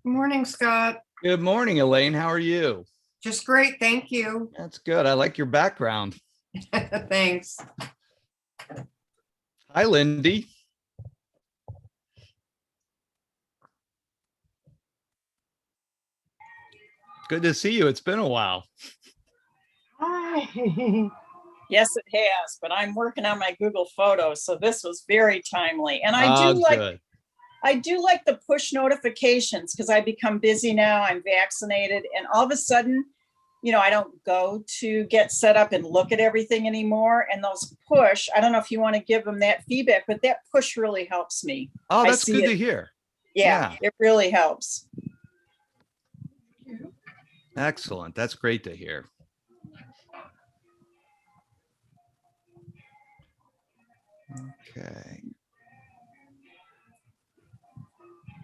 Morning, Scott. Good morning, Elaine. How are you? Just great. Thank you. That's good. I like your background. Thanks. Hi, Lindy. Good to see you. It's been a while. Hi. Yes, it has, but I'm working on my Google Photos, so this was very timely. And Good. I do like the push notifications because I become busy now. I'm vaccinated, and all of a sudden, I don't go to get set up and look at everything anymore. And those push, I don't know if you want to give them that feedback, but that push really helps me. Oh, that's good to hear. Yeah, it really helps. Excellent. That's great to hear. Okay.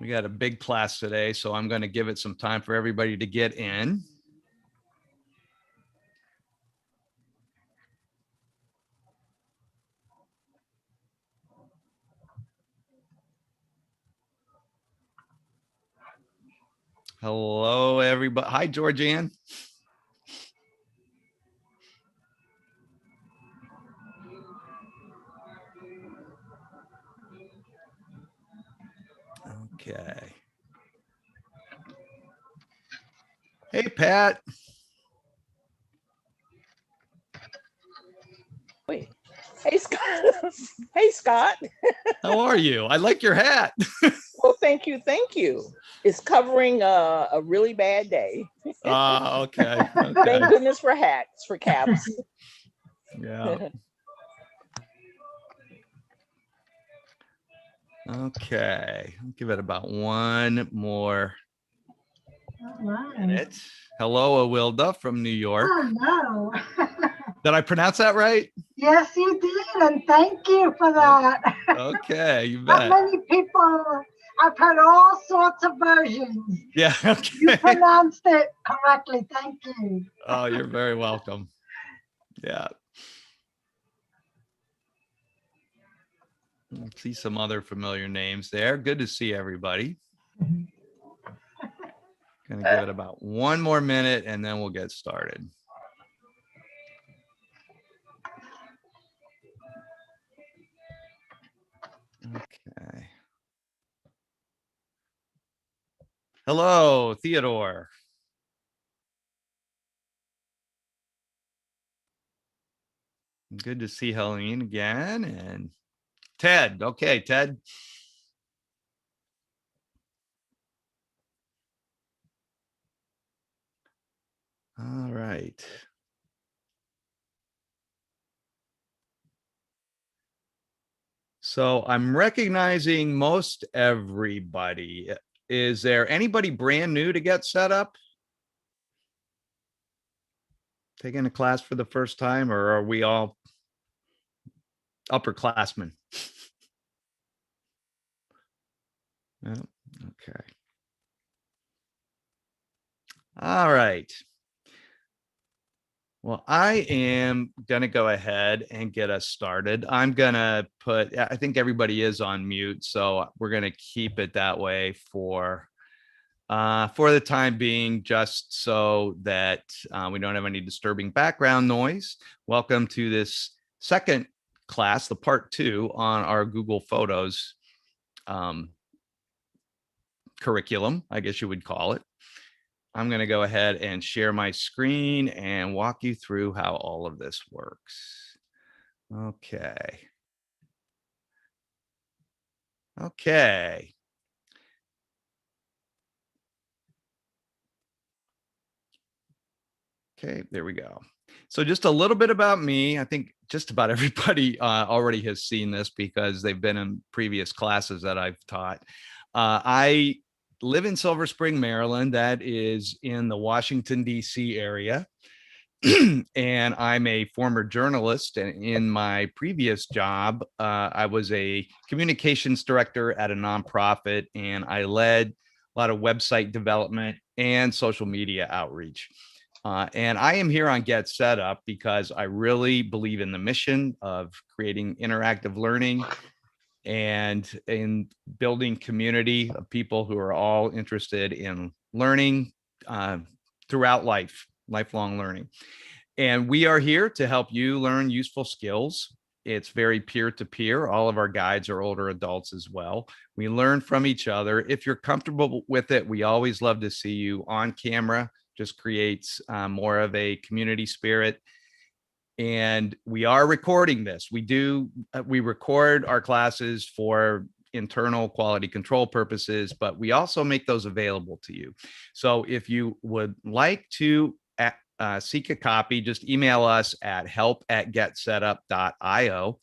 We got a big class today, so I'm going to give it some time for everybody to get in. Hello, everybody. Hi, Georgianne. Okay. Hey, Pat. Wait. Hey, Scott. Hey, Scott. How are you? I like your hat. Well, thank you. Thank you. It's covering a really bad day. Okay. Thank goodness for hats, for caps. Yeah. Okay. I'll give it about one more minute. Hello, Awilda from New York. Hello. Did I pronounce that right? Yes, you did, and thank you for that. Okay, you bet. Not many people, I've heard all sorts of versions. Yeah, okay. You pronounced it correctly. Thank you. Oh, you're very welcome. Yeah. See some other familiar names there. Good to see everybody. Gonna give it about one more minute and then we'll get started. Okay. Hello, Theodore. Good to see Helene again. And Ted. Okay, Ted. All right. So I'm recognizing most everybody. Is there anybody brand new to get set up? Taking a class for the first time, or are we all upperclassmen? Oh, okay. All right. Well, I am going to go ahead and get us started. I'm going to I think everybody is on mute, so we're going to keep it that way for the time being, just so that we don't have any disturbing background noise. Welcome to this second class, the part 2 on our Google Photos curriculum, I guess you would call it. I'm going to go ahead and share my screen and walk you through how all of this works. Okay. Okay. Okay, there we go. So just a little bit about me. I think just about everybody already has seen this because they've been in previous classes that I've taught. I live in Silver Spring, Maryland. That is in the Washington, D.C. area. And I'm a former journalist. And in my previous job, I was a communications director at a nonprofit, and I led a lot of website development and social media outreach. And I am here on Get Set Up because I really believe in the mission of creating interactive learning and in building community of people who are all interested in learning throughout lifelong learning. And we are here to help you learn useful skills. It's very peer-to-peer. All of our guides are older adults as well. We learn from each other. If you're comfortable with it, we always love to see you on camera. Just creates more of a community spirit. And we are recording this. We record our classes for internal quality control purposes, but we also make those available to you. So if you would like to seek a copy, just email us at help@getsetup.io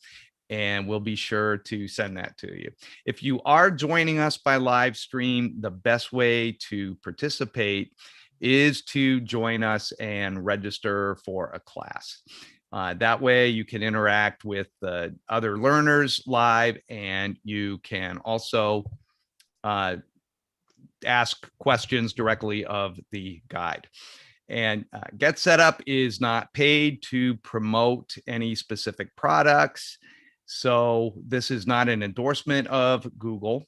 and we'll be sure to send that to you. If you are joining us by live stream, the best way to participate is to join us and register for a class. That way you can interact with the other learners live, and you can also ask questions directly of the guide. And Get Set Up is not paid to promote any specific products. So this is not an endorsement of Google.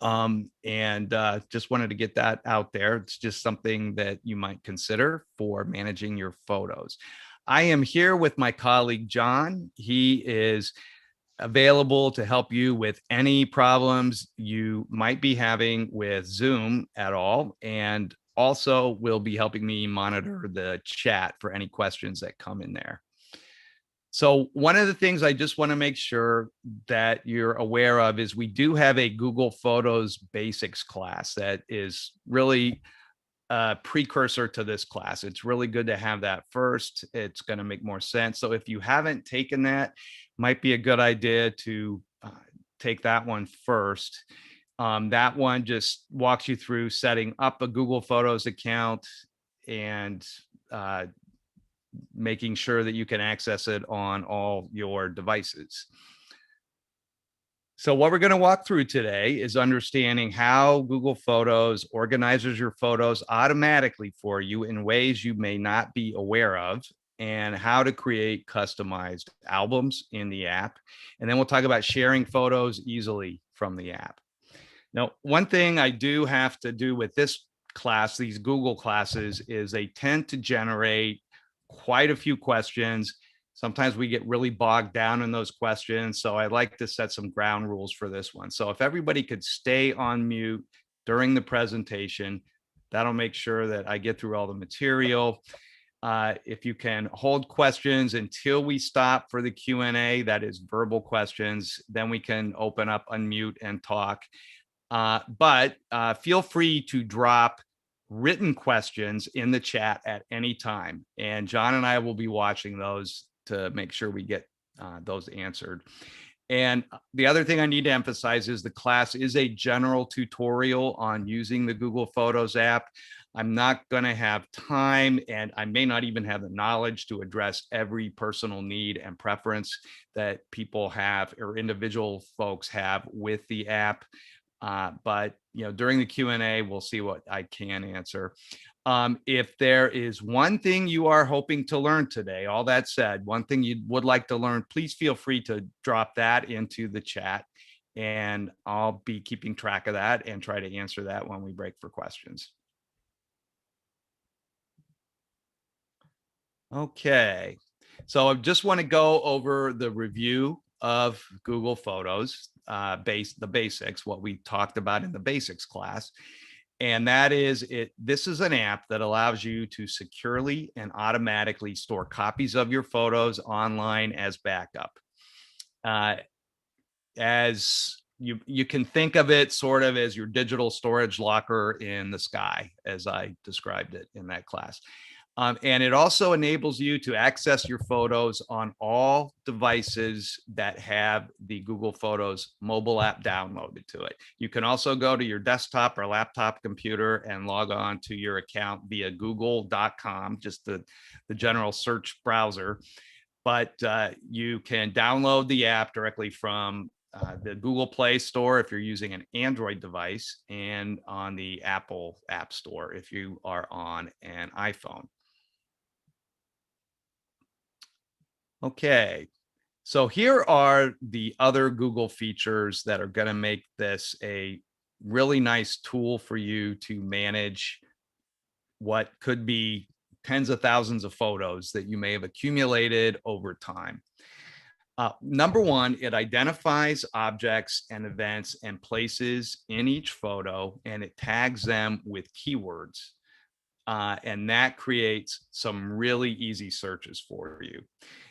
Just wanted to get that out there. It's just something that you might consider for managing your photos. I am here with my colleague, John. He is available to help you with any problems you might be having with Zoom at all. And also will be helping me monitor the chat for any questions that come in there. So one of the things I just want to make sure that you're aware of is we do have a Google Photos Basics class that is really a precursor to this class. It's really good to have that first. It's going to make more sense. So if you haven't taken that, might be a good idea to take that one first. That one just walks you through setting up a Google Photos account and making sure that you can access it on all your devices. So what we're going to walk through today is understanding how Google Photos organizes your photos automatically for you in ways you may not be aware of, and how to create customized albums in the app. And then we'll talk about sharing photos easily from the app. Now, one thing I do have to do with this class, these Google classes, is they tend to generate quite a few questions. Sometimes we get really bogged down in those questions. So I like to set some ground rules for this one. So if everybody could stay on mute during the presentation, that'll make sure that I get through all the material. If you can hold questions until we stop for the Q&A, that is verbal questions, then we can open up, unmute, and talk. But feel free to drop written questions in the chat at any time. And John and I will be watching those to make sure we get those answered. And the other thing I need to emphasize is the class is a general tutorial on using the Google Photos app. I'm not going to have time, and I may not even have the knowledge to address every personal need and preference that people have or individual folks have with the app. But during the Q&A, we'll see what I can answer. If there is one thing you are hoping to learn today, all that said, one thing you would like to learn, please feel free to drop that into the chat, and I'll be keeping track of that and try to answer that when we break for questions. Okay, so I just want to go over the review of Google Photos, the basics, what we talked about in the basics class. And that is this is an app that allows you to securely and automatically store copies of your photos online as backup. As you can think of it sort of as your digital storage locker in the sky, as I described it in that class. And it also enables you to access your photos on all devices that have the Google Photos mobile app downloaded to it. You can also go to your desktop or laptop computer and log on to your account via google.com, just the general search browser. But you can download the app directly from the Google Play Store if you're using an Android device, and on the Apple App Store if you are on an iPhone. Okay, So here are the other Google features that are going to make this a really nice tool for you to manage what could be tens of thousands of photos that you may have accumulated over time. Number one, it identifies objects and events and places in each photo, and it tags them with keywords. And that creates some really easy searches for you.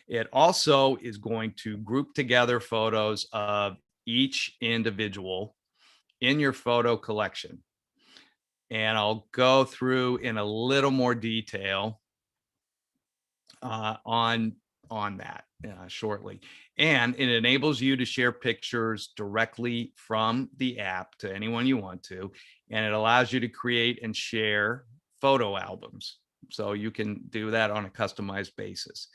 It also is going to group together photos of each individual in your photo collection. And I'll go through in a little more detail on that shortly. And it enables you to share pictures directly from the app to anyone you want to. And it allows you to create and share photo albums. So you can do that on a customized basis.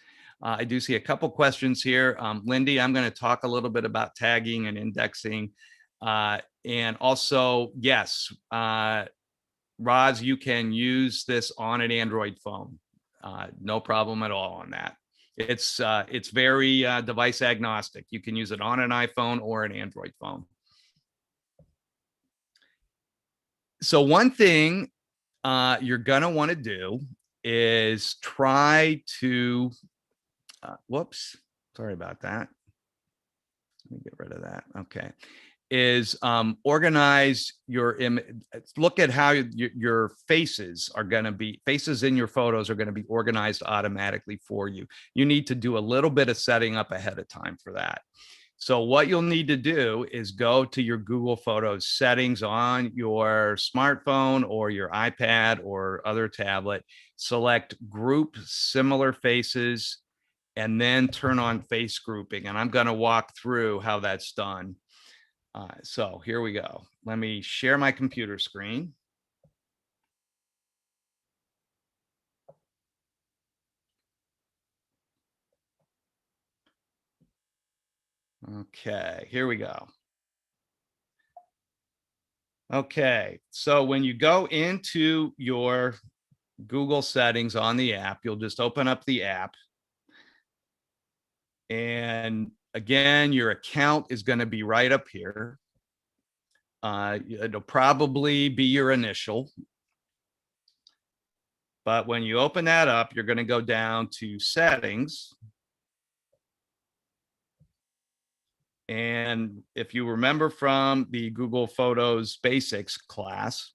I do see a couple questions here. Lindy, I'm going to talk a little bit about tagging and indexing. And also, yes, Roz, you can use this on an Android phone. No problem at all on that. It's very device agnostic. You can use it on an iPhone or an Android phone. So one thing you're gonna want to do is try to, whoops, sorry about that. Let me get rid of that. Okay. Is organize your image. Look at how your faces are going to be, faces in your photos are going to be organized automatically for you. You need to do a little bit of setting up ahead of time for that. So what you'll need to do is go to your Google Photos settings on your smartphone or your iPad or other tablet, select group similar faces, and then turn on face grouping. And I'm going to walk through how that's done. So here we go. Let me share my computer screen. Okay, here we go. Okay, so when you go into your Google settings on the app, you'll just open up the app. And again, your account is going to be right up here. It'll probably be your initial. But when you open that up, you're going to go down to settings. And if you remember from the Google Photos Basics class,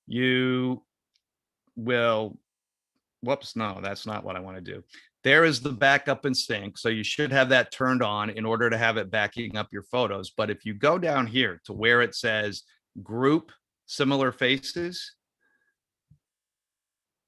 you will, whoops, no, that's not what I want to do. There is the backup and sync. So you should have that turned on in order to have it backing up your photos. But if you go down here to where it says group similar faces,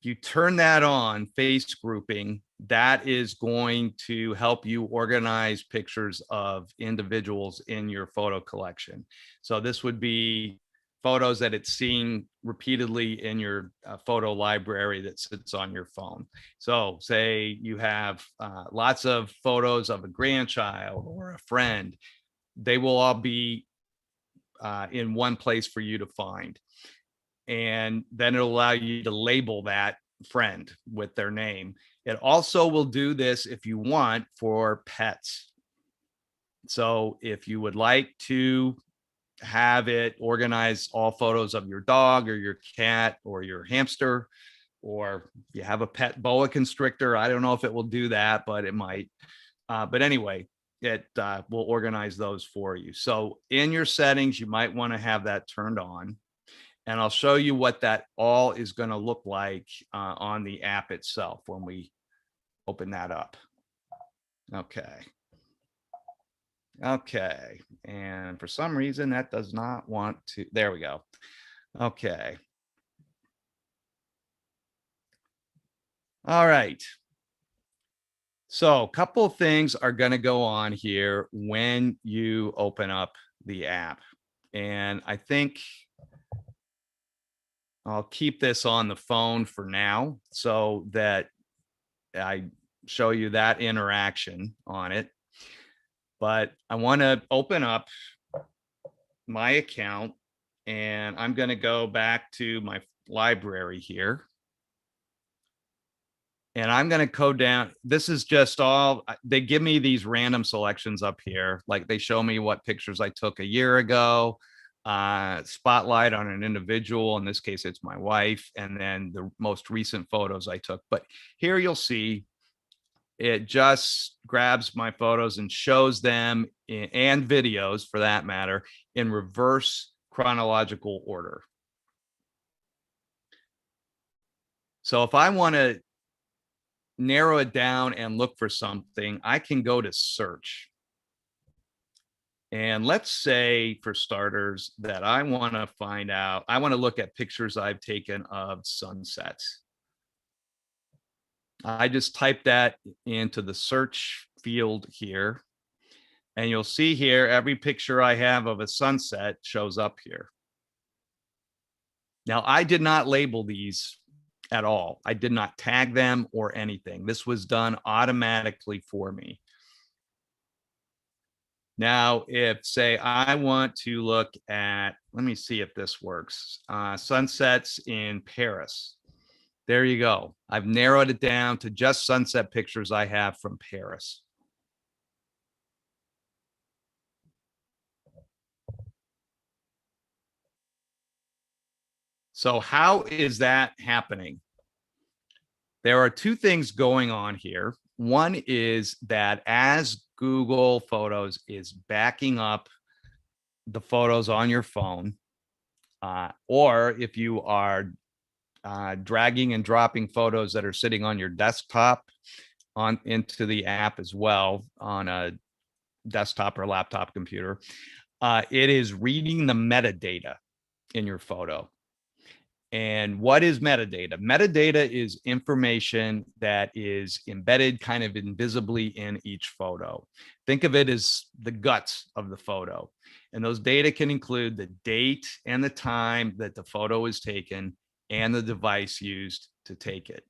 you turn that on, face grouping, that is going to help you organize pictures of individuals in your photo collection. So this would be photos that it's seen repeatedly in your photo library that sits on your phone. So say you have lots of photos of a grandchild or a friend, they will all be in one place for you to find. And then it'll allow you to label that friend with their name. It also will do this if you want for pets. So if you would like to have it organize all photos of your dog or your cat or your hamster, or you have a pet boa constrictor, I don't know if it will do that, but it might. But anyway, it will organize those for you. So in your settings, you might want to have that turned on. And I'll show you what that all is going to look like on the app itself when we open that up. Okay. Okay. And for some reason that does not want to, there we go. Okay. All right. So a couple of things are going to go on here when you open up the app. And I think I'll keep this on the phone for now so that I show you that interaction on it. But I want to open up my account and I'm going to go back to my library here. And I'm going to code down. This is just all, they give me these random selections up here. Like they show me what pictures I took a year ago, spotlight on an individual. In this case, it's my wife. And then the most recent photos I took. But here you'll see it just grabs my photos and shows them and videos for that matter in reverse chronological order. So if I want to narrow it down and look for something, I can go to search. And let's say, for starters, that I want to find out, I want to look at pictures I've taken of sunsets. I just type that into the search field here. And you'll see here, every picture I have of a sunset shows up here. Now, I did not label these at all. I did not tag them or anything. This was done automatically for me. Now, if say I want to look at, let me see if this works, sunsets in Paris. There you go. I've narrowed it down to just sunset pictures I have from Paris. So how is that happening? There are two things going on here. One is that as Google Photos is backing up the photos on your phone, or if you are dragging and dropping photos that are sitting on your desktop into the app as well on a desktop or laptop computer, it is reading the metadata in your photo. And what is metadata? Metadata is information that is embedded kind of invisibly in each photo. Think of it as the guts of the photo. And those data can include the date and the time that the photo is taken and the device used to take it.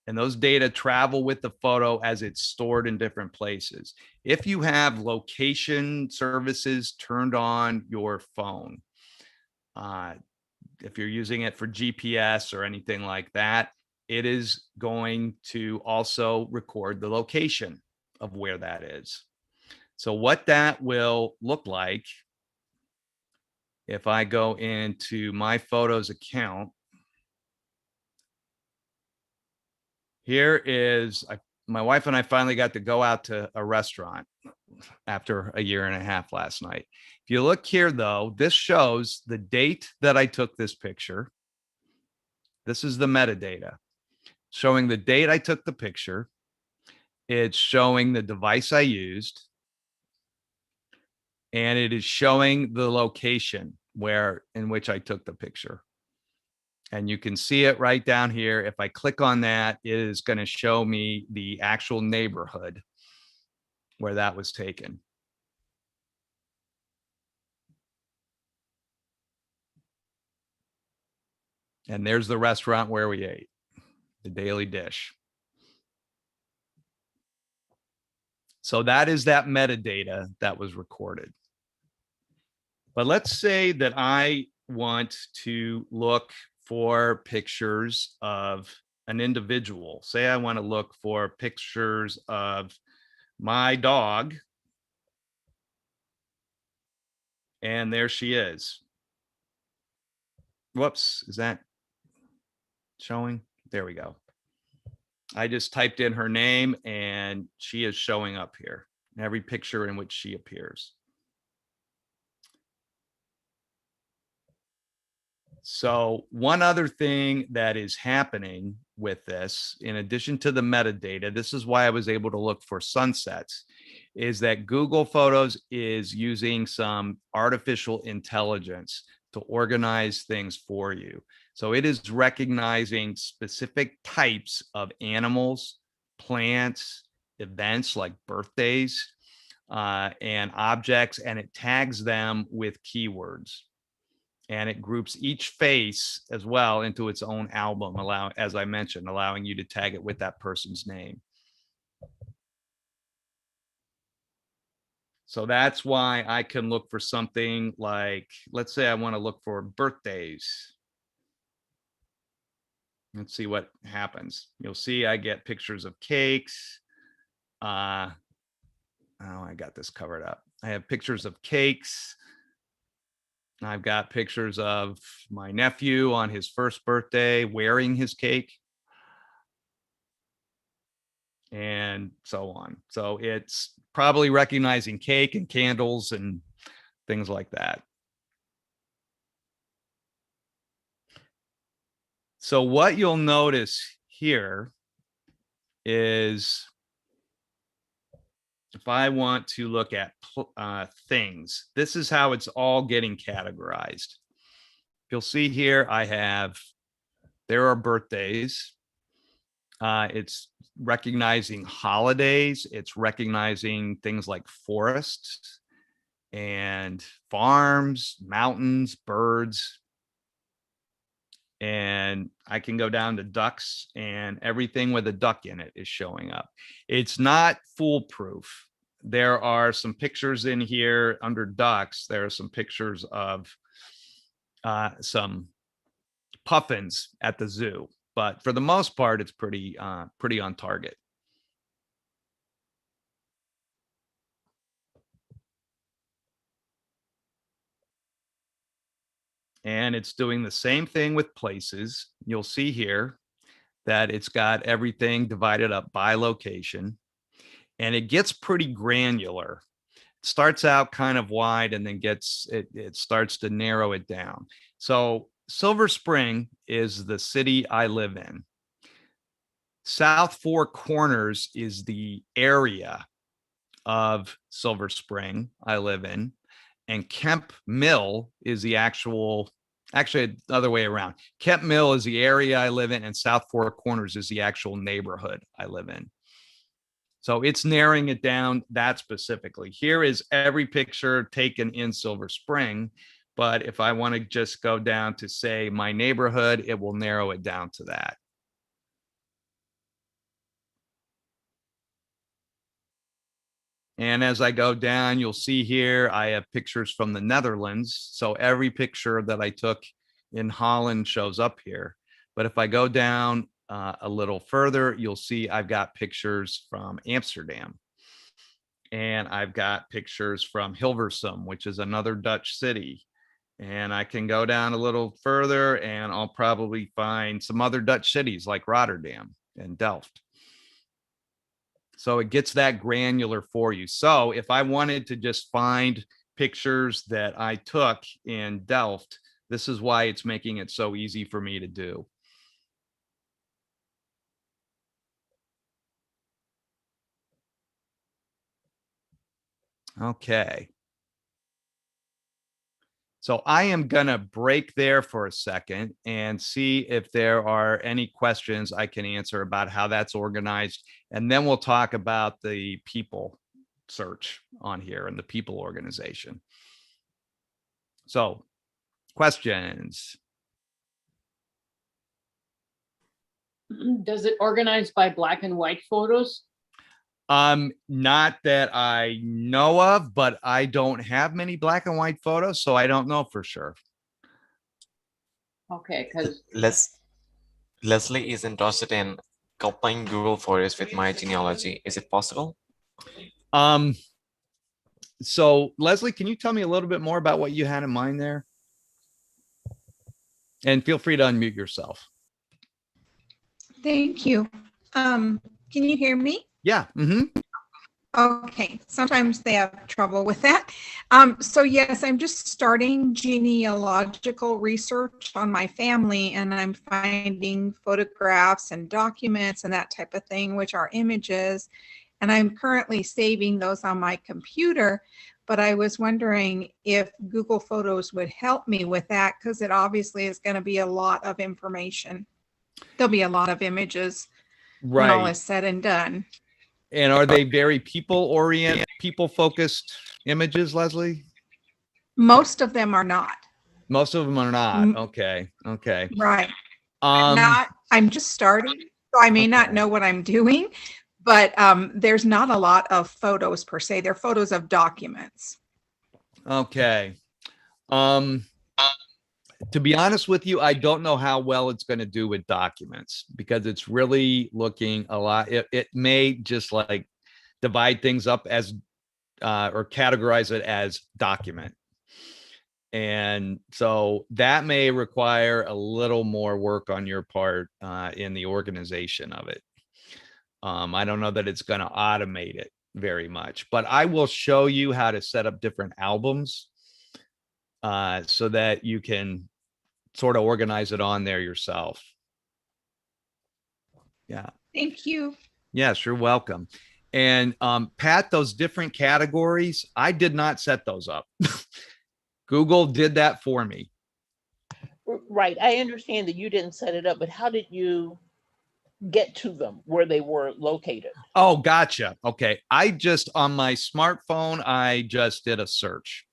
And those data travel with the photo as it's stored in different places. If you have location services turned on your phone, if you're using it for GPS or anything like that, it is going to also record the location of where that is. So what that will look like, if I go into my photos account, here is, my wife and I finally got to go out to a restaurant after a year and a half last night. If you look here though, this shows the date that I took this picture. This is the metadata showing the date I took the picture. It's showing the device I used. And it is showing the location in which I took the picture. And you can see it right down here. If I click on that, it is going to show me the actual neighborhood where that was taken. And there's the restaurant where we ate, the Daily Dish. So that is that metadata that was recorded. But let's say that I want to look for pictures of an individual. Say I want to look for pictures of my dog. And there she is. Whoops, is that showing? There we go. I just typed in her name and she is showing up here in every picture in which she appears. So one other thing that is happening with this, in addition to the metadata, this is why I was able to look for sunsets, is that Google Photos is using some artificial intelligence to organize things for you. So it is recognizing specific types of animals, plants, events like birthdays, and objects, and it tags them with keywords. And it groups each face as well into its own album, as I mentioned, allowing you to tag it with that person's name. So that's why I can look for something like, let's say I want to look for birthdays. Let's see what happens. You'll see I get pictures of cakes. Oh, I got this covered up. I have pictures of cakes. I've got pictures of my nephew on his first birthday wearing his cake. And so on. So it's probably recognizing cake and candles and things like that. So what you'll notice here is if I want to look at things, this is how it's all getting categorized. You'll see here, there are birthdays. It's recognizing holidays. It's recognizing things like forests and farms, mountains, birds. And I can go down to ducks, and everything with a duck in it is showing up. It's not foolproof. There are some pictures in here under ducks. There are some pictures of some puffins at the zoo, but for the most part, it's pretty on target. And it's doing the same thing with places. You'll see here that it's got everything divided up by location, and it gets pretty granular. It starts out kind of wide and then it starts to narrow it down. So Silver Spring is the city I live in. South Four Corners is the area of Silver Spring I live in. And Kemp Mill is the actually the other way around. Kemp Mill is the area I live in, and South Four Corners is the actual neighborhood I live in. So it's narrowing it down that specifically. Here is every picture taken in Silver Spring. But if I want to just go down to, say, my neighborhood, it will narrow it down to that. And as I go down, you'll see here, I have pictures from the Netherlands. So every picture that I took in Holland shows up here. But if I go down a little further, you'll see I've got pictures from Amsterdam. And I've got pictures from Hilversum, which is another Dutch city. And I can go down a little further and I'll probably find some other Dutch cities like Rotterdam and Delft. So it gets that granular for you. So if I wanted to just find pictures that I took in Delft, this is why it's making it so easy for me to do. Okay. So I am going to break there for a second and see if there are any questions I can answer about how that's organized. And then we'll talk about the people search on here and the people organization. So questions? Does it organize by black and white photos? Not that I know of, but I don't have many black and white photos, so I don't know for sure. Okay, because Leslie is interested in coupling Google Photos with my genealogy. Is it possible? So Leslie, can you tell me a little bit more about what you had in mind there? And feel free to unmute yourself. Thank you. Can you hear me? Yeah. Okay. Sometimes they have trouble with that. So yes, I'm just starting genealogical research on my family, and I'm finding photographs and documents and that type of thing, which are images. And I'm currently saving those on my computer, but I was wondering if Google Photos would help me with that, because it obviously is going to be a lot of information. There'll be a lot of images when all is said and done. And are they very people focused images, Leslie? Most of them are not. Most of them are not. Okay. Right. I'm just starting, so I may not know what I'm doing, but there's not a lot of photos per se. They're photos of documents. Okay. To be honest with you, I don't know how well it's going to do with documents because it's really looking a lot. It may just like divide things up as or categorize it as document. And so that may require a little more work on your part in the organization of it. I don't know that it's going to automate it very much, but I will show you how to set up different albums so that you can sort of organize it on there yourself. Yeah. Thank you. Yes, you're welcome. And Pat, those different categories, I did not set those up. Google did that for me. Right. I understand that you didn't set it up, but how did you get to them where they were located? Oh, gotcha. Okay. I just, on my smartphone, I just did a search.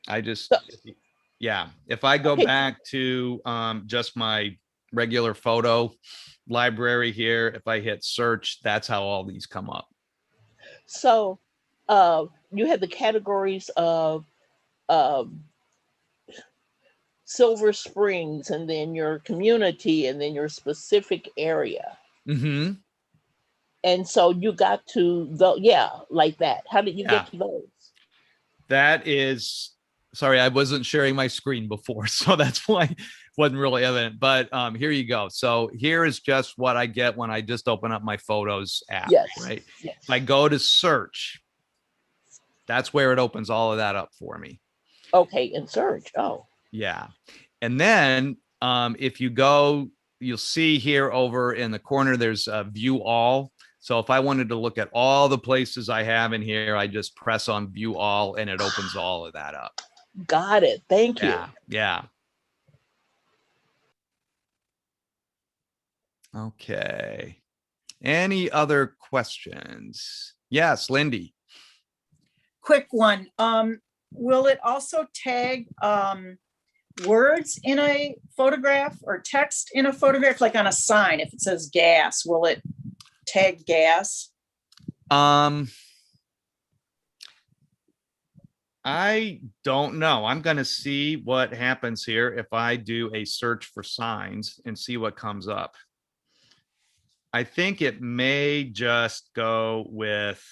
I just, yeah. If I go back to just my regular photo library here, if I hit search, that's how all these come up. So you had the categories of Silver Springs, and then your community, and then your specific area. Mm-hmm. And so you got to like that. How did you get to those? That is, sorry, I wasn't sharing my screen before, so that's why it wasn't really evident. But here you go. So here is just what I get when I just open up my Photos app, right? Yes. If I go to search, that's where it opens all of that up for me. Okay, and search. Oh. Yeah. And then if you go, you'll see here over in the corner, there's a view all. So if I wanted to look at all the places I have in here, I just press on view all and it opens all of that up. Got it. Thank you. Yeah. Okay. Any other questions? Yes, Lindy. Quick one. Will it also tag words in a photograph or text in a photograph, like on a sign? If it says gas, will it tag gas? I don't know. I'm going to see what happens here if I do a search for signs and see what comes up. I think it may just go with,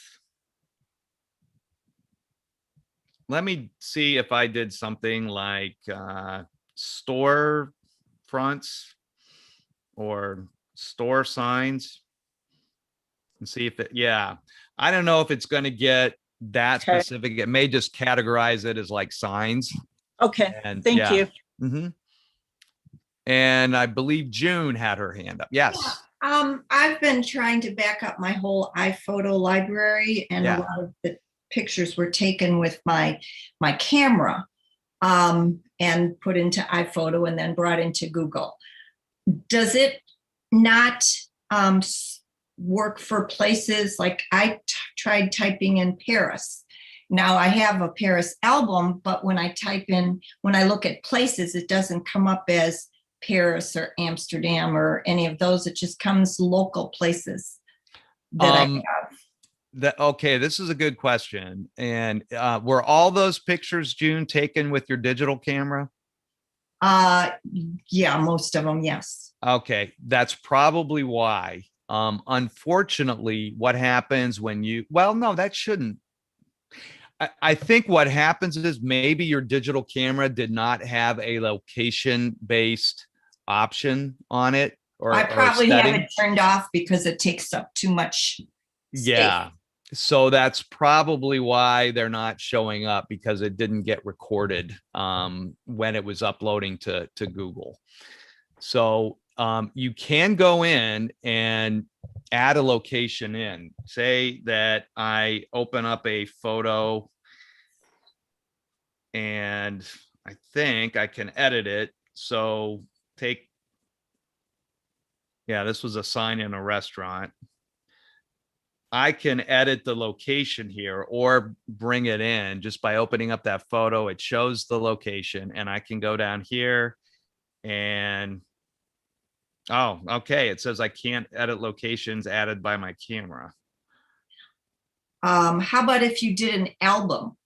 let me see if I did something like store fronts or store signs and see if it, I don't know if it's going to get that specific. It may just categorize it as like signs. Okay, and thank you. Mm-hmm. And I believe June had her hand up. Yes. I've been trying to back up my whole iPhoto library, and a lot of the pictures were taken with my camera and put into iPhoto and then brought into Google. Does it not work for places like I tried typing in Paris? Now I have a Paris album, but when I look at places, it doesn't come up as Paris or Amsterdam or any of those. It just comes local places that I have. Okay, this is a good question. And were all those pictures, June, taken with your digital camera? Yeah, most of them, yes. Okay, that's probably why. Unfortunately, what happens when that shouldn't. I think what happens is maybe your digital camera did not have a location-based option on it, or I probably have it turned off because it takes up too much space. Yeah. So that's probably why they're not showing up, because it didn't get recorded when it was uploading to Google. So you can go in and add a location in. Say that I open up a photo and I think I can edit it. So this was a sign in a restaurant. I can edit the location here or bring it in just by opening up that photo. It shows the location and I can go down here and, oh, okay. It says I can't edit locations added by my camera. How about if you did an album?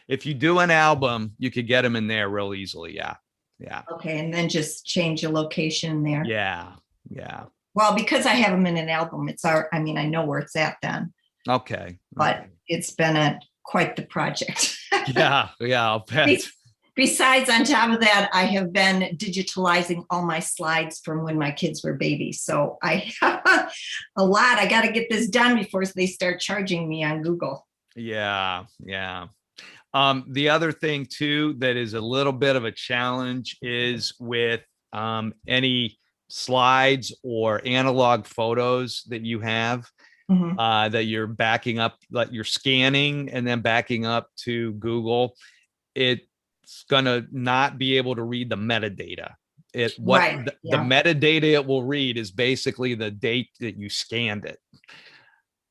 If you do an album, you could get them in there real easily. Yeah. Yeah. Okay, and then just change the location there. Yeah. Yeah. Well, because I have them in an album, I mean, I know where it's at then, Okay. but it's been quite the project. Yeah. Yeah. I'll bet. Besides, on top of that, I have been digitalizing all my slides from when my kids were babies. So I have a lot. I got to get this done before they start charging me on Google. Yeah. Yeah. The other thing too that is a little bit of a challenge is with any slides or analog photos that you have that you're backing up, that you're scanning and then backing up to Google. It's gonna not be able to read the metadata. The metadata it will read is basically the date that you scanned it.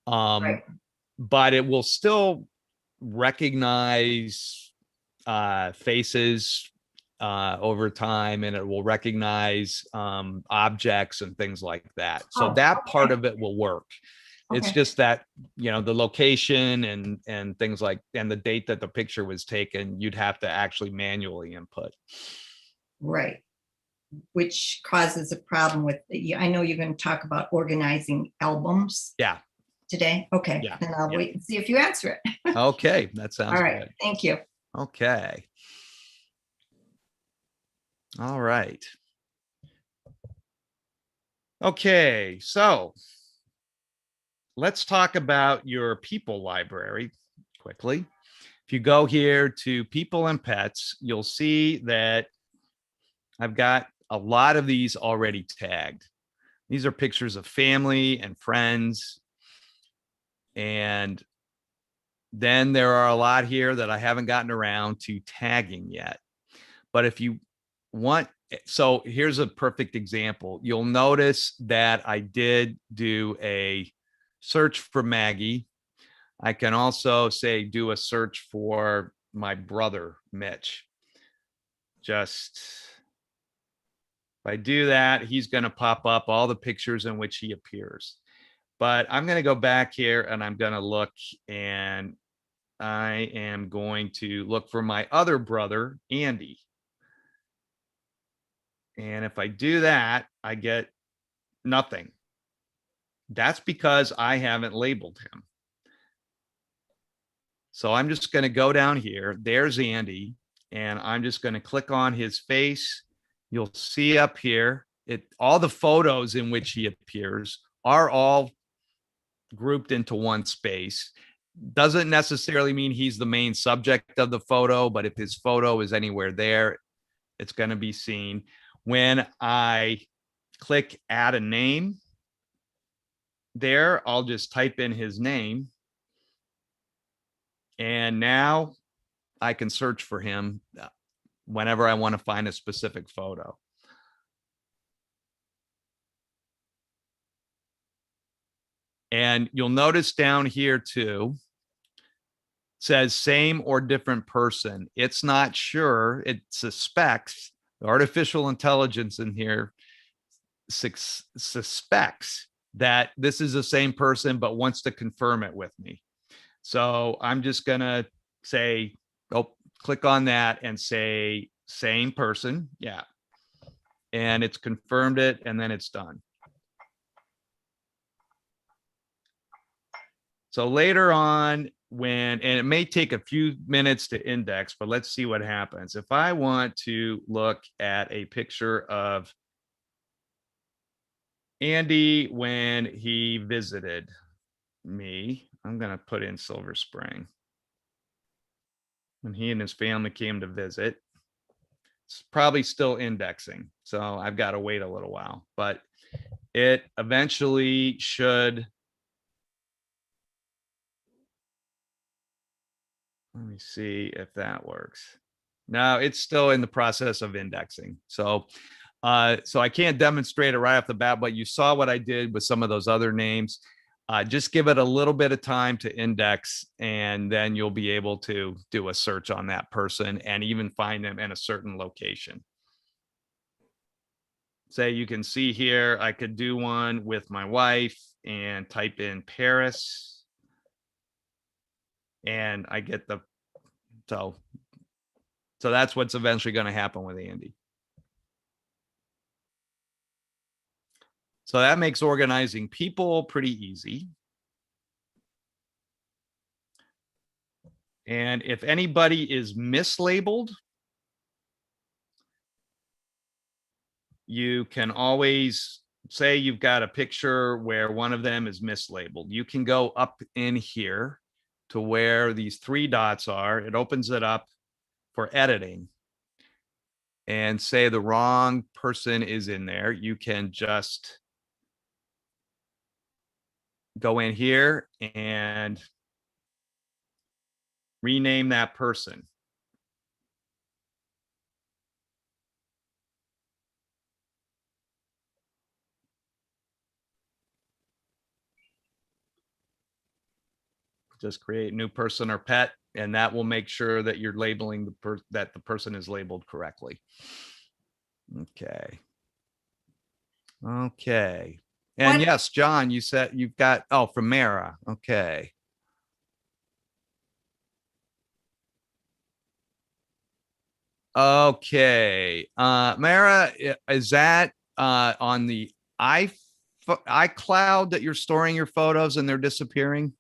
But it will still recognize faces over time, and it will recognize objects and things like that. So that part of it will work. It's just that, you know, the location and things like, and the date that the picture was taken, you'd have to actually manually input. Right. Which causes a problem with, I know you're going to talk about organizing albums. Yeah. Today. Okay. Yeah. Then I'll wait and see if you answer it. Okay. That sounds all right. good. Thank you. Okay. All right. Okay. So let's talk about your people library quickly. If you go here to people and pets, you'll see that I've got a lot of these already tagged. These are pictures of family and friends. And then there are a lot here that I haven't gotten around to tagging yet. But if you want, so here's a perfect example. You'll notice that I did do a search for Maggie. I can also say do a search for my brother, Mitch. Just if I do that, he's going to pop up all the pictures in which he appears. But I'm going to go back here and I'm going to look, and I am going to look for my other brother, Andy. And if I do that, I get nothing. That's because I haven't labeled him. So I'm just going to go down here. There's Andy. And I'm just going to click on his face. You'll see up here, all the photos in which he appears are all grouped into one space. Doesn't necessarily mean he's the main subject of the photo, but if his photo is anywhere there, it's going to be seen. When I click add a name there, I'll just type in his name. And now I can search for him whenever I want to find a specific photo. And you'll notice down here too, says same or different person. It's not sure. It suspects, the artificial intelligence in here suspects that this is the same person, but wants to confirm it with me. So I'm just going to say, oh, click on that and say same person. Yeah. And it's confirmed it, and then it's done. So later on, and it may take a few minutes to index, but let's see what happens. If I want to look at a picture of Andy when he visited me, I'm going to put in Silver Spring. When he and his family came to visit, it's probably still indexing. So I've got to wait a little while, but it eventually should. Let me see if that works. No, it's still in the process of indexing. So I can't demonstrate it right off the bat, but you saw what I did with some of those other names. Just give it a little bit of time to index, and then you'll be able to do a search on that person and even find them in a certain location. Say you can see here, I could do one with my wife and type in Paris. And I get the, so that's what's eventually going to happen with Andy. So that makes organizing people pretty easy. And if anybody is mislabeled, you can always say you've got a picture where one of them is mislabeled. You can go up in here to where these 3 dots are. It opens it up for editing. And say the wrong person is in there. You can just go in here and rename that person. Just create new person or pet, and that will make sure that you're labeling that the person is labeled correctly. Okay. Okay. And yes, John, you said you've got, oh, from Mara. Okay. Okay. Mara, is that on the iCloud that you're storing your photos and they're disappearing?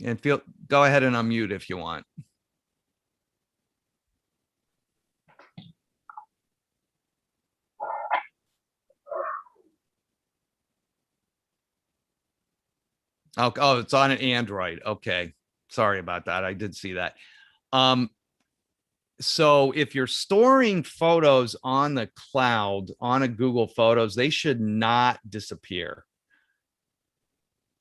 And go ahead and unmute if you want. Oh, it's on an Android. Okay. Sorry about that. I did see that. So if you're storing photos on the cloud, on a Google Photos, they should not disappear.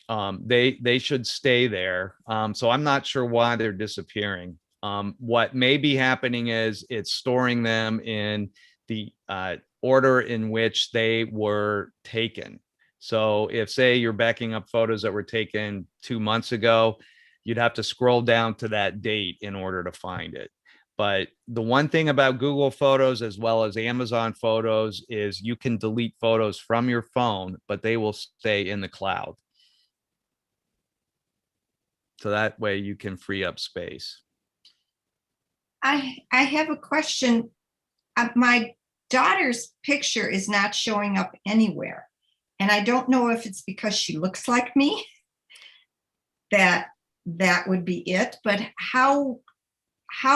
They should stay there. So I'm not sure why they're disappearing. What may be happening is it's storing them in the order in which they were taken. So if, say, you're backing up photos that were taken 2 months ago, you'd have to scroll down to that date in order to find it. But the one thing about Google Photos as well as Amazon Photos is you can delete photos from your phone, but they will stay in the cloud. So that way you can free up space. I have a question. My daughter's picture is not showing up anywhere. And I don't know if it's because she looks like me. That would be it. But how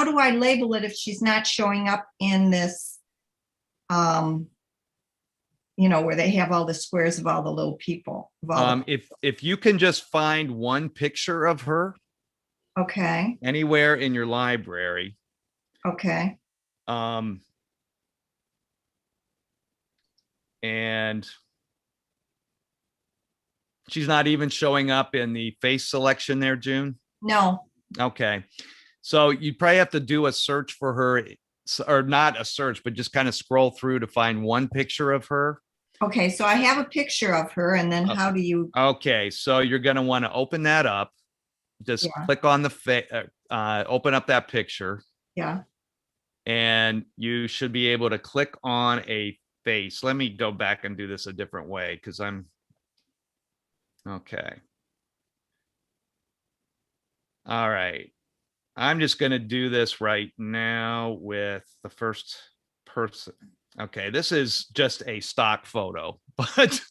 do I label it if she's not showing up in this, you know, where they have all the squares of all the little people? If you can just find one picture of her, okay, anywhere in your library, okay, and she's not even showing up in the face selection there, June? no, Okay. So you'd probably have to do a search for her, or not a search, but just kind of scroll through to find one picture of her. okay. So I have a picture of her, and then how do you? Okay, so you're going to want to open that up. Just click on the open up that picture. Yeah. And you should be able to click on a face. Let me go back and do this a different way because I'm okay. All right. I'm just going to do this right now with the first person. Okay, this is just a stock photo, but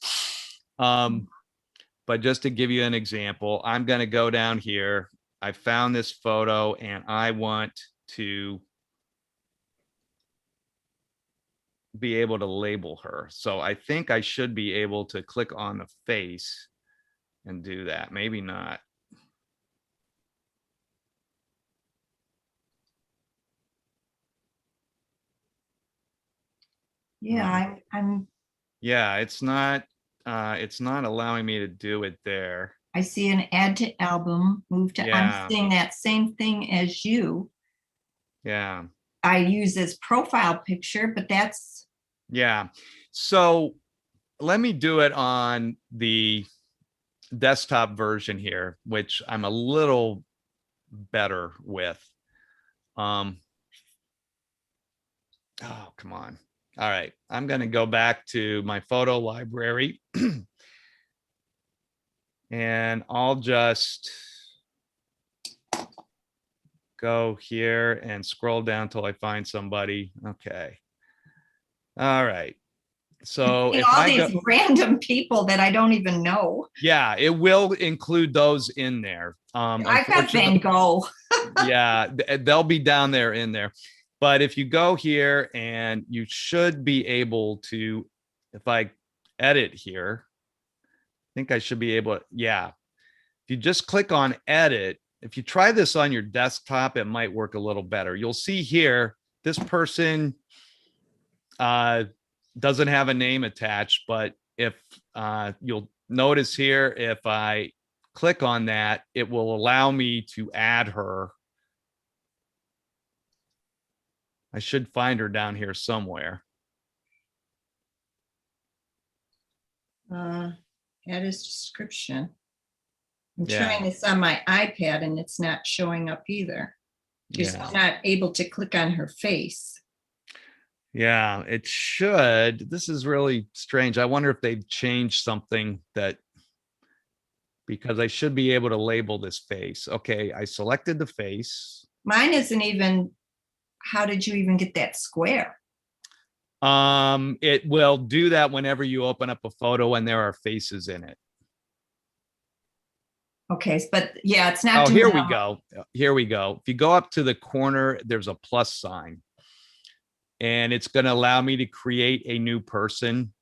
just to give you an example, I'm going to go down here. I found this photo and I want to be able to label her. So I think I should be able to click on the face and do that. Maybe not. Yeah, I'm. Yeah, it's not allowing me to do it there. I see an add to album, move to. Yeah. I'm seeing that same thing as you. Yeah. I use this profile picture, but that's. Yeah. So let me do it on the desktop version here, which I'm a little better with. Oh, come on. All right. I'm going to go back to my photo library and I'll just go here and scroll down till I find somebody. Okay. All right. So if all I these go, random people that I don't even know. yeah, it will include those in there. I've got Van Unfortunately, Gogh. yeah, they'll be down there in there. But if you go here and you should be able to, if I edit here, I think I should be able to, yeah. If you just click on edit, if you try this on your desktop, it might work a little better. You'll see here, this person doesn't have a name attached, but if you'll notice here, if I click on that, it will allow me to add her. I should find her down here somewhere. Add his description. I'm Yeah. trying this on my iPad and it's not showing up either. Just Yeah. not able to click on her face. Yeah, it should. This is really strange. I wonder if they've changed something that, because I should be able to label this face. Okay, I selected the face. Mine isn't even, how did you even get that square? It will do that whenever you open up a photo and there are faces in it. Okay, but yeah, it's not. Oh, doing here that we on- go. Here we go. If you go up to the corner, there's a plus sign. And it's going to allow me to create a new person.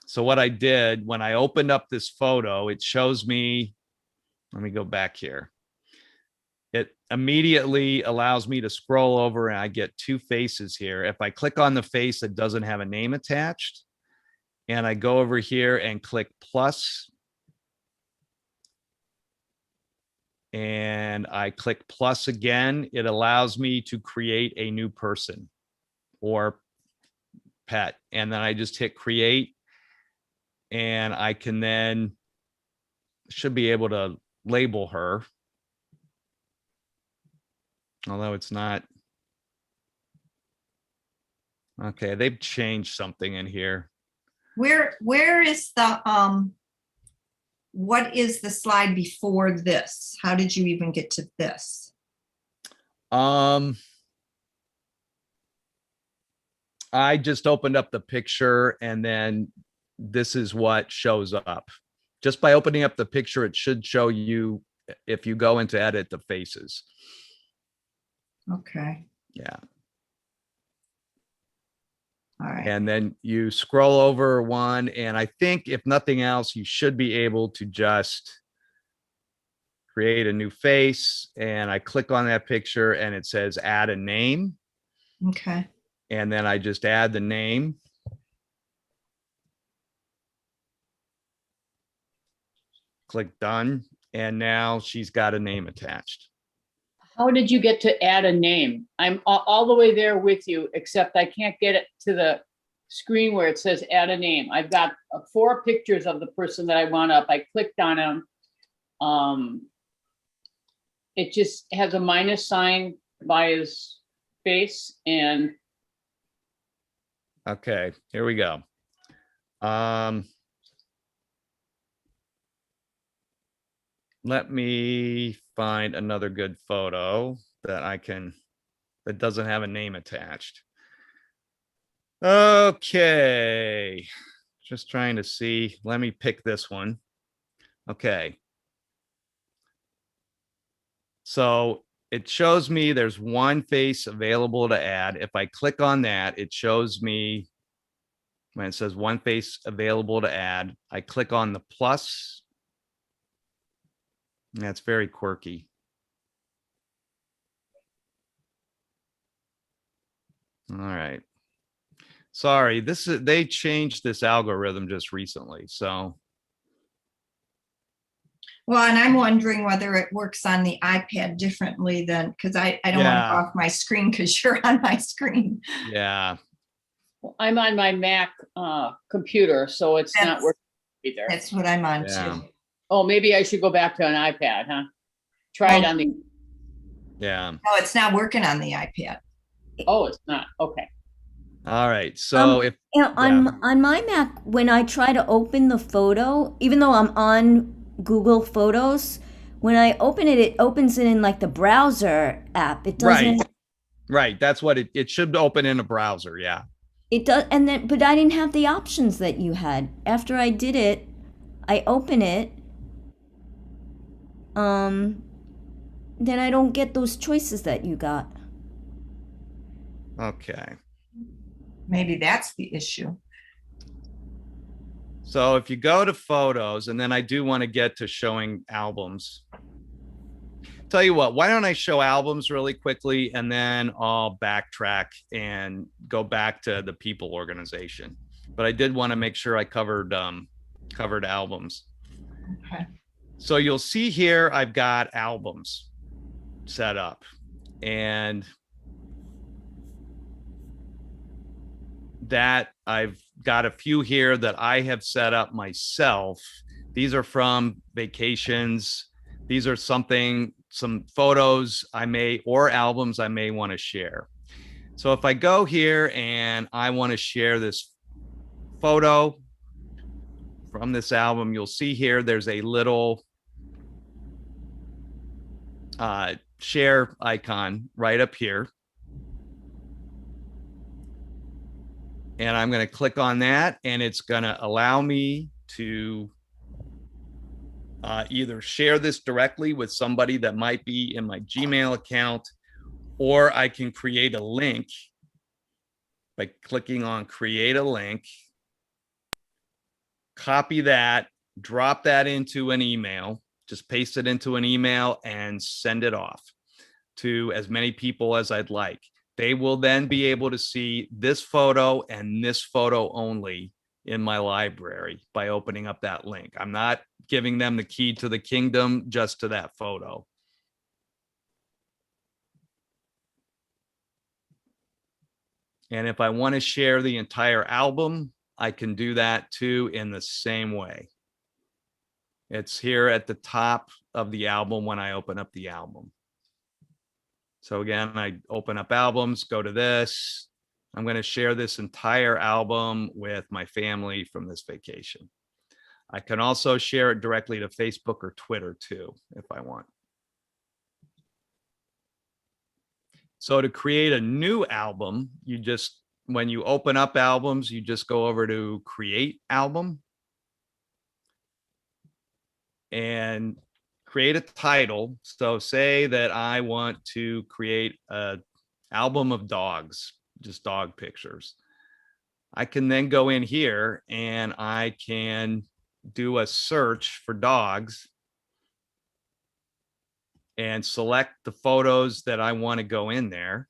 So what I did when I opened up this photo, it shows me, let me go back here. It immediately allows me to scroll over and I get two faces here. If I click on the face that doesn't have a name attached, and I go over here and click plus, and I click plus again, it allows me to create a new person or pet. And then I just hit create, and I can then, should be able to label her. Although it's not. Okay, they've changed something in here. Where is the, what is the slide before this? How did you even get to this? I just opened up the picture and then this is what shows up. Just by opening up the picture, it should show you, if you go into edit, the faces. Okay, Yeah. all right. And then you scroll over one, and I think if nothing else, you should be able to just create a new face. And I click on that picture and it says add a name. Okay, And then I just add the name. Click done. And now she's got a name attached. How did you get to add a name? I'm all the way there with you, except I can't get it to the screen where it says add a name. I've got 4 pictures of the person that I want up. I clicked on him. It just has a minus sign by his face, and Okay, here we go. Let me find another good photo that I can, that doesn't have a name attached. Okay, just trying to see. Let me pick this one. Okay. So it shows me there's one face available to add. If I click on that, it shows me when it says one face available to add. I click on the plus. That's very quirky. All right. Sorry, this is, they changed this algorithm just recently. So well, and I'm wondering whether it works on the iPad differently than, because I don't want to Yeah. go off my screen because you're on my screen. yeah. I'm on my Mac computer, so it's not That's- working either. That's what I'm on Yeah. too. Oh, maybe I should go back to an iPad, huh? Try it on the, Yeah. No, it's not working on the iPad. oh, it's not, okay. All right. So if Yeah, on my Mac, when I try to open the photo, even though I'm on Google Photos, when I open it, it opens it in like the browser app. It doesn't. Right. That's what it should open in a browser. Yeah. It does, and then, but I didn't have the options that you had. After I did it, I open it. Then I don't get those choices that you got. Okay. Maybe that's the issue. So if you go to photos, and then I do want to get to showing albums. Tell you what, why don't I show albums really quickly, and then I'll backtrack and go back to the people organization. But I did want to make sure I covered albums. Okay. So you'll see here, I've got albums set up, and that I've got a few here that I have set up myself. These are from vacations. These are some photos I may, or albums I may want to share. So if I go here and I want to share this photo from this album, you'll see here, there's a little share icon right up here. And I'm going to click on that, and it's going to allow me to either share this directly with somebody that might be in my Gmail account, or I can create a link by clicking on create a link, copy that, drop that into an email, just paste it into an email and send it off to as many people as I'd like. They will then be able to see this photo and this photo only in my library by opening up that link. I'm not giving them the key to the kingdom, just to that photo. And if I want to share the entire album, I can do that too in the same way. It's here at the top of the album when I open up the album. So again, I open up albums, go to this. I'm going to share this entire album with my family from this vacation. I can also share it directly to Facebook or Twitter too, if I want. So to create a new album, you just, when you open up albums, you just go over to create album and create a title. So say that I want to create an album of dogs, just dog pictures. I can then go in here and I can do a search for dogs and select the photos that I want to go in there.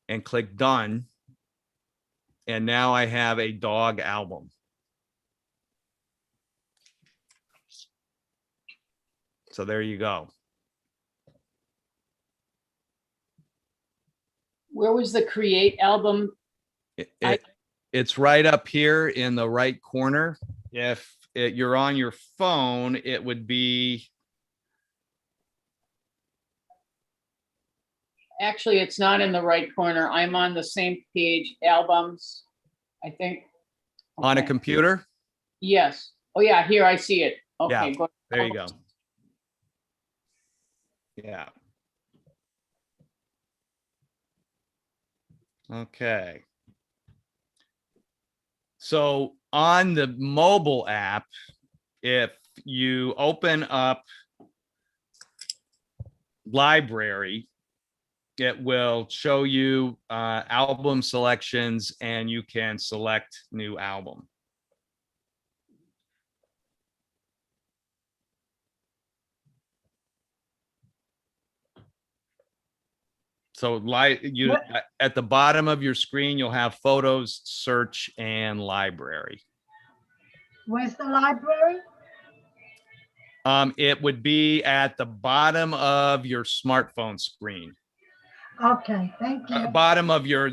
And click done. And now I have a dog album. So there you go. Where was the create album? It's right up here in the right corner. If you're on your phone, it would be. Actually, it's not in the right corner. I'm on the same page, albums, I think. On a Okay. computer? Yes. Oh yeah, here I see it. Okay, Yeah, there you go. Yeah. Okay. So on the mobile app, if you open up library, it will show you album selections, and you can select new album. So at the bottom of your screen, you'll have photos, search, and library. Where's the library? It would be at the bottom of your smartphone screen. Okay, thank you. Bottom of your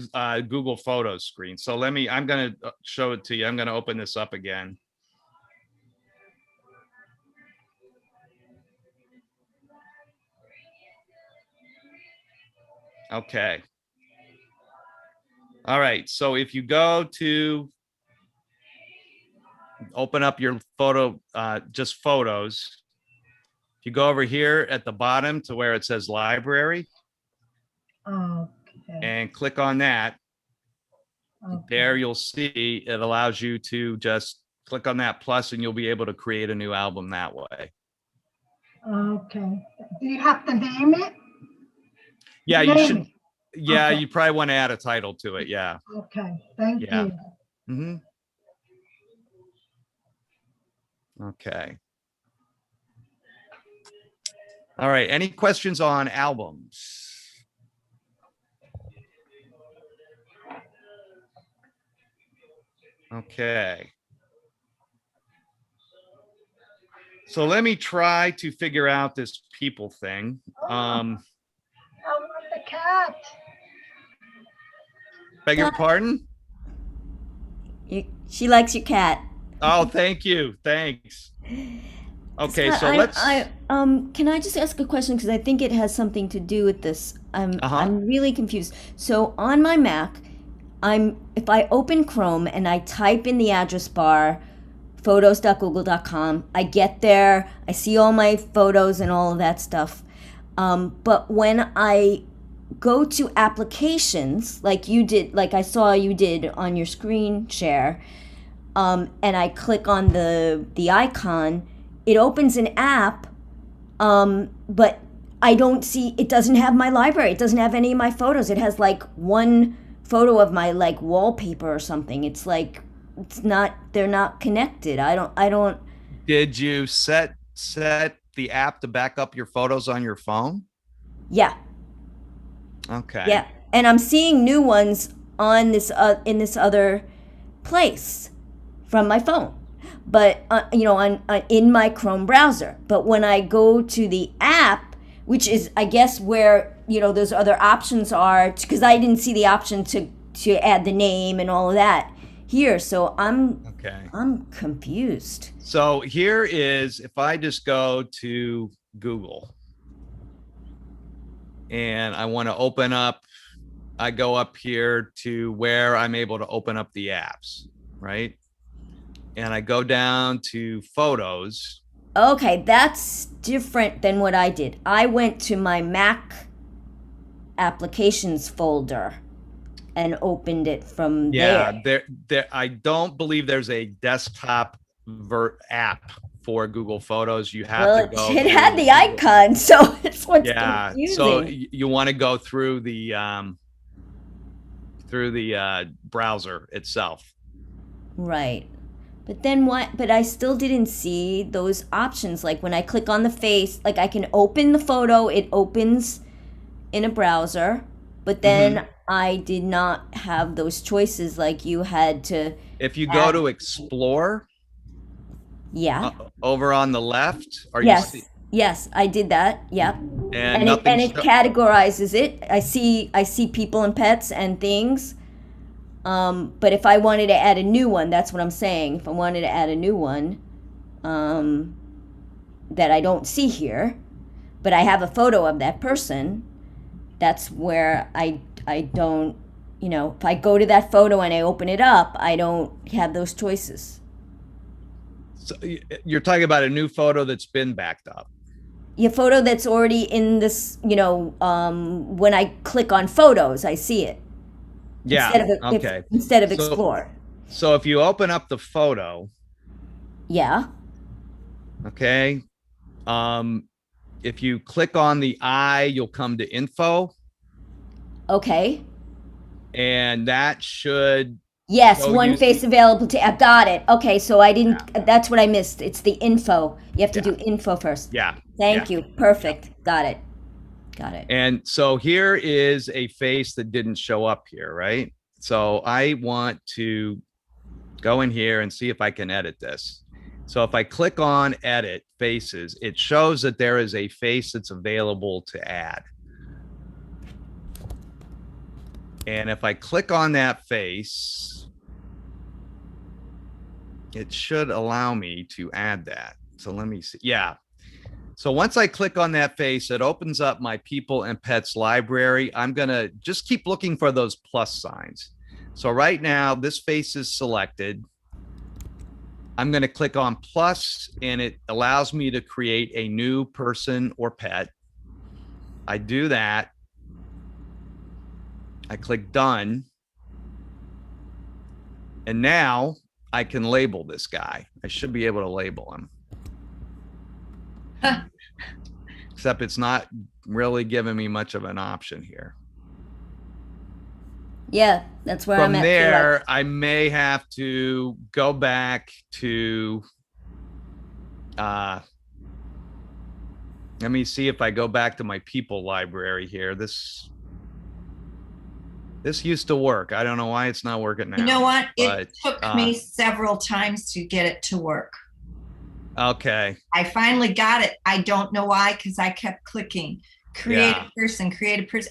Google Photos screen. So I'm going to show it to you. I'm going to open this up again. Okay. All right. So if you go to open up your photo, just photos, if you go over here at the bottom to where it says library, Okay. and click on that. Okay. There you'll see it allows you to just click on that plus and you'll be able to create a new album that way. Okay. Do you have to name it? Yeah, you Name should. it. Yeah, Okay. you probably want to add a title to it. Yeah. Okay. Thank Yeah. you. Mm-hmm. Okay. All right. Any questions on albums? Okay. So let me try to figure out this people thing. I want the cat. Beg your pardon? She likes your cat. Oh, thank you. Thanks. Okay, so let's. Can I just ask a question because I think it has something to do with this. I'm really confused. So on my Mac, if I open Chrome and I type in the address bar photos.google.com, I get there, I see all my photos and all of that stuff. But when I go to applications, like you did, like I saw you did on your screen share, and I click on the icon, it opens an app, but I don't see, it doesn't have my library. It doesn't have any of my photos. It has like one photo of my like wallpaper or something. It's like, it's not, they're not connected. I don't. Did you set the app to back up your photos on your phone? Yeah. Okay. Yeah. And I'm seeing new ones on this, in this other place from my phone, but in my Chrome browser. But when I go to the app, which is, I guess, where, those other options are, because I didn't see the option to add the name and all of that here. So I'm confused. So here is, if I just go to Google and I want to open up, I go up here to where I'm able to open up the apps, right? And I go down to photos. Okay, that's different than what I did. I went to my Mac applications folder and opened it from there. There. I don't believe there's a desktop app for Google Photos. You have to go. It had the icon, so it's what's confusing. So you want to go through the browser itself. Right. But then what? But I still didn't see those options. Like when I click on the face, like I can open the photo, it opens in a browser, but then I did not have those choices like you had to. If you go to Explore, over on the left, yes, I did that. Yep. And it categorizes it. I see people and pets and things. But if I wanted to add a new one, that's what I'm saying. If I wanted to add a new one, that I don't see here, but I have a photo of that person, that's where I don't, if I go to that photo and I open it up, I don't have those choices. So you're talking about a new photo that's been backed up. Your photo that's already in this, when I click on photos, I see it. Yeah. Instead of Explore. So if you open up the photo. Yeah. Okay. If you click on the eye, you'll come to info. Okay. And that should. Yes, one face available to. I got it. Okay, so I didn't. Yeah. That's what I missed. It's the info. You have to do info first. Yeah. Thank you. Perfect. Got it. And so here is a face that didn't show up here, right? So I want to go in here and see if I can edit this. So if I click on edit faces, it shows that there is a face that's available to add. And if I click on that face, it should allow me to add that. So let me see. Yeah. So once I click on that face, it opens up my people and pets library. I'm going to just keep looking for those plus signs. So right now, this face is selected. I'm going to click on plus, and it allows me to create a new person or pet. I do that. I click done. And now I can label this guy. I should be able to label him. Except it's not really giving me much of an option here. Yeah, that's where From I'm at. there, I may have to go back to, let me see if I go back to my people library here. This used to work. I don't know why it's not working now. You know what? But, it took me several times to get it to work. Okay. I finally got it. I don't know why, because I kept clicking create a person,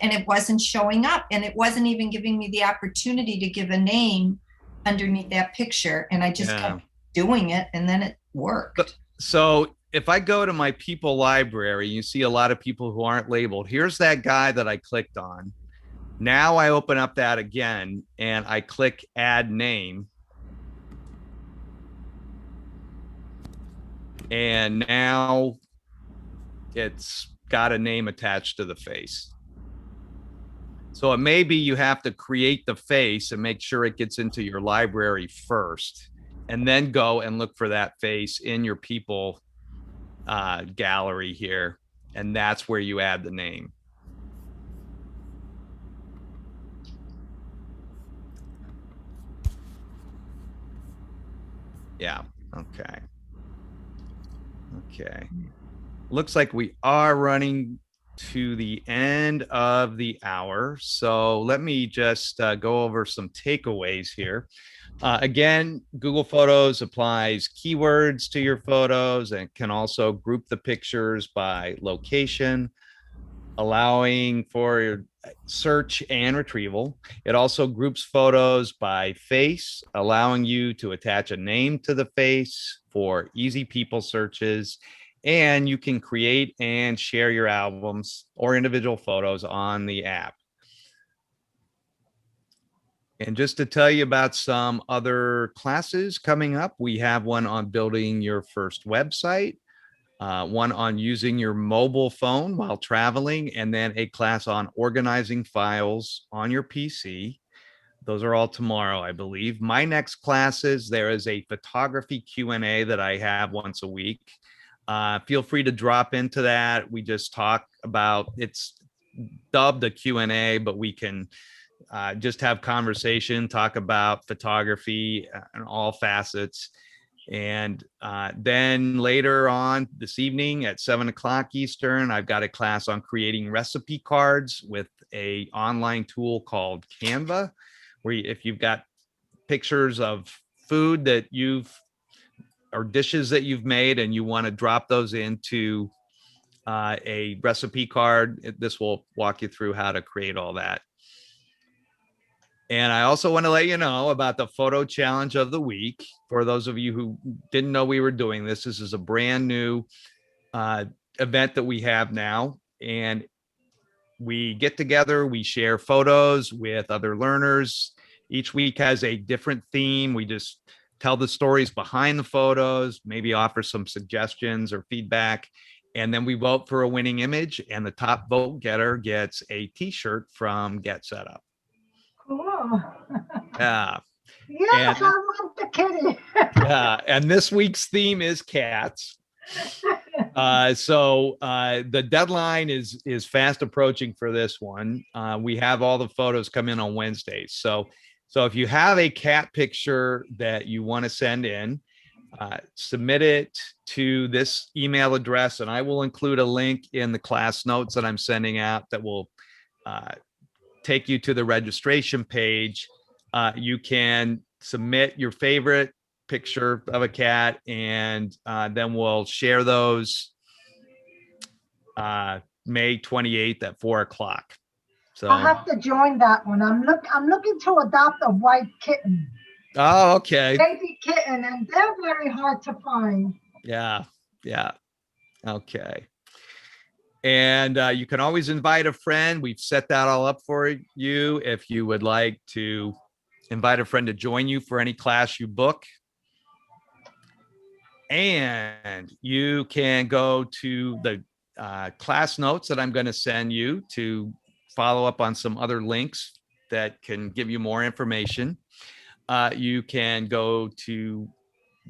and it wasn't showing up, and it wasn't even giving me the opportunity to give a name underneath that picture. And I just kept doing it, and then it worked. So if I go to my people library, you see a lot of people who aren't labeled. Here's that guy that I clicked on. Now I open up that again and I click add name. And now it's got a name attached to the face. So it may be you have to create the face and make sure it gets into your library first, and then go and look for that face in your people gallery here. And that's where you add the name. Yeah. Okay. Okay. Looks like we are running to the end of the hour. So let me just go over some takeaways here. Again, Google Photos applies keywords to your photos and can also group the pictures by location, allowing for search and retrieval. It also groups photos by face, allowing you to attach a name to the face for easy people searches. And you can create and share your albums or individual photos on the app. And just to tell you about some other classes coming up, we have one on building your first website, one on using your mobile phone while traveling, and then a class on organizing files on your PC. Those are all tomorrow, I believe. My next classes, there is a photography Q&A that I have once a week. Feel free to drop into that. We just talk about, it's dubbed a Q&A, but we can just have conversation, talk about photography and all facets. And then later on this evening at 7 o'clock Eastern, I've got a class on creating recipe cards with a online tool called Canva, where if you've got pictures of food that or dishes that you've made and you want to drop those into a recipe card, this will walk you through how to create all that. And I also want to let you know about the photo challenge of the week. For those of you who didn't know we were doing this, this is a brand new event that we have now. And we get together, we share photos with other learners. Each week has a different theme. We just tell the stories behind the photos, maybe offer some suggestions or feedback. And then we vote for a winning image, and the top vote getter gets a t-shirt from Get Set Up. Cool. Yeah. Yes, I love the kitty. Yeah. And this week's theme is cats. So the deadline is fast approaching for this one. We have all the photos come in on Wednesdays. So if you have a cat picture that you want to send in, submit it to this email address, and I will include a link in the class notes that I'm sending out that will take you to the registration page. You can submit your favorite picture of a cat, and then we'll share those May 28th at 4 o'clock. So I'll have to join that one. I'm looking to adopt a white kitten. Oh, okay. Baby kitten, and they're very hard to find. Yeah. Okay. And you can always invite a friend. We've set that all up for you. If you would like to invite a friend to join you for any class you book. And you can go to the class notes that I'm going to send you to follow up on some other links that can give you more information. You can go to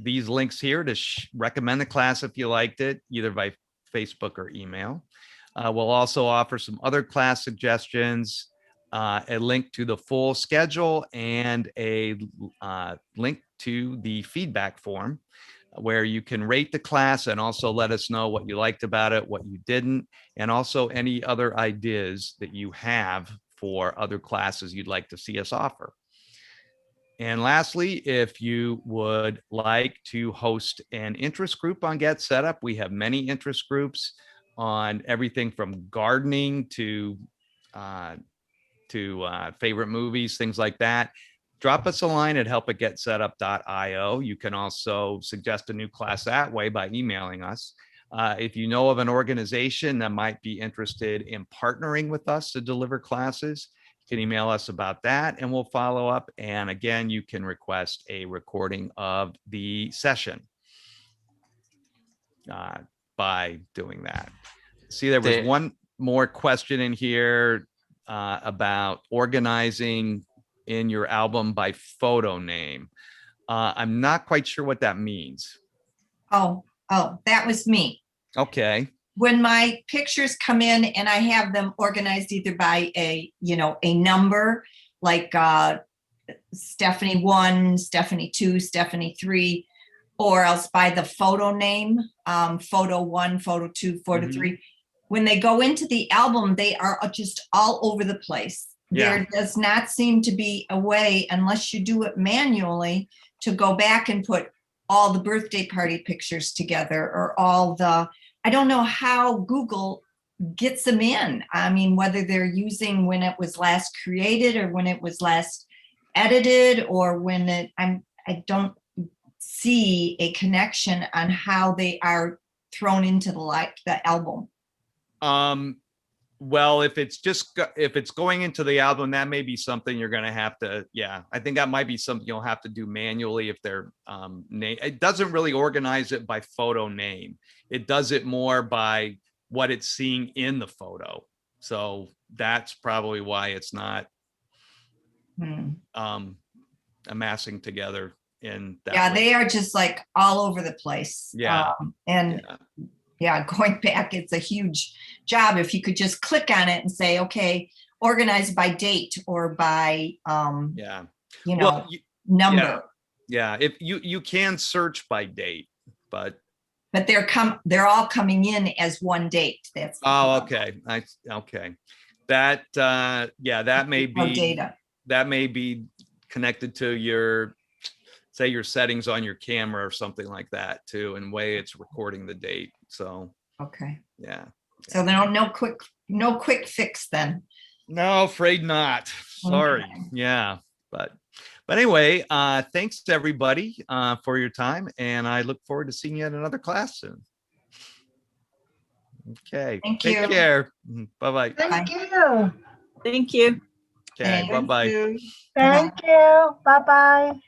these links here to recommend the class if you liked it, either by Facebook or email. We'll also offer some other class suggestions, a link to the full schedule, and a link to the feedback form where you can rate the class and also let us know what you liked about it, what you didn't, and also any other ideas that you have for other classes you'd like to see us offer. And lastly, if you would like to host an interest group on Get Set Up, we have many interest groups on everything from gardening to favorite movies, things like that. Drop us a line at help@getsetup.io. You can also suggest a new class that way by emailing us. If you know of an organization that might be interested in partnering with us to deliver classes, you can email us about that and we'll follow up. And again, you can request a recording of the session by doing that. See, there was one more question in here about organizing in your album by photo name. I'm not quite sure what that means. Oh, that was me. Okay. When my pictures come in and I have them organized either by a number, like Stephanie 1, Stephanie 2, Stephanie 3, or else by the photo name, photo 1, photo 2, photo 3. When they go into the album, they are just all over the place. Yeah. There does not seem to be a way, unless you do it manually, to go back and put all the birthday party pictures together, or all the, I don't know how Google gets them in. I mean, whether they're using when it was last created or when it was last edited, or when it, I don't see a connection on how they are thrown into the album. Well, if it's going into the album, that may be something you're going to have to, I think that might be something you'll have to do manually if they're name. It doesn't really organize it by photo name. It does it more by what it's seeing in the photo. So that's probably why it's not amassing together in that way. They are just like all over the place. Going back, it's a huge job. If you could just click on it and say, okay, organize by date or by, number. Yeah. If you can search by date, but they're all coming in as one date. That's okay. Okay. That that may be data. That may be connected to your settings on your camera or something like that too, and way it's recording the date. So okay. Yeah. So no quick fix then. No, afraid not. Sorry. Okay. Yeah. But anyway, thanks to everybody for your time, and I look forward to seeing you at another class soon. Okay. Thank you. Take care. Bye-bye. Thank you. Thank you. Okay. Bye-bye. Thank you. Bye-bye.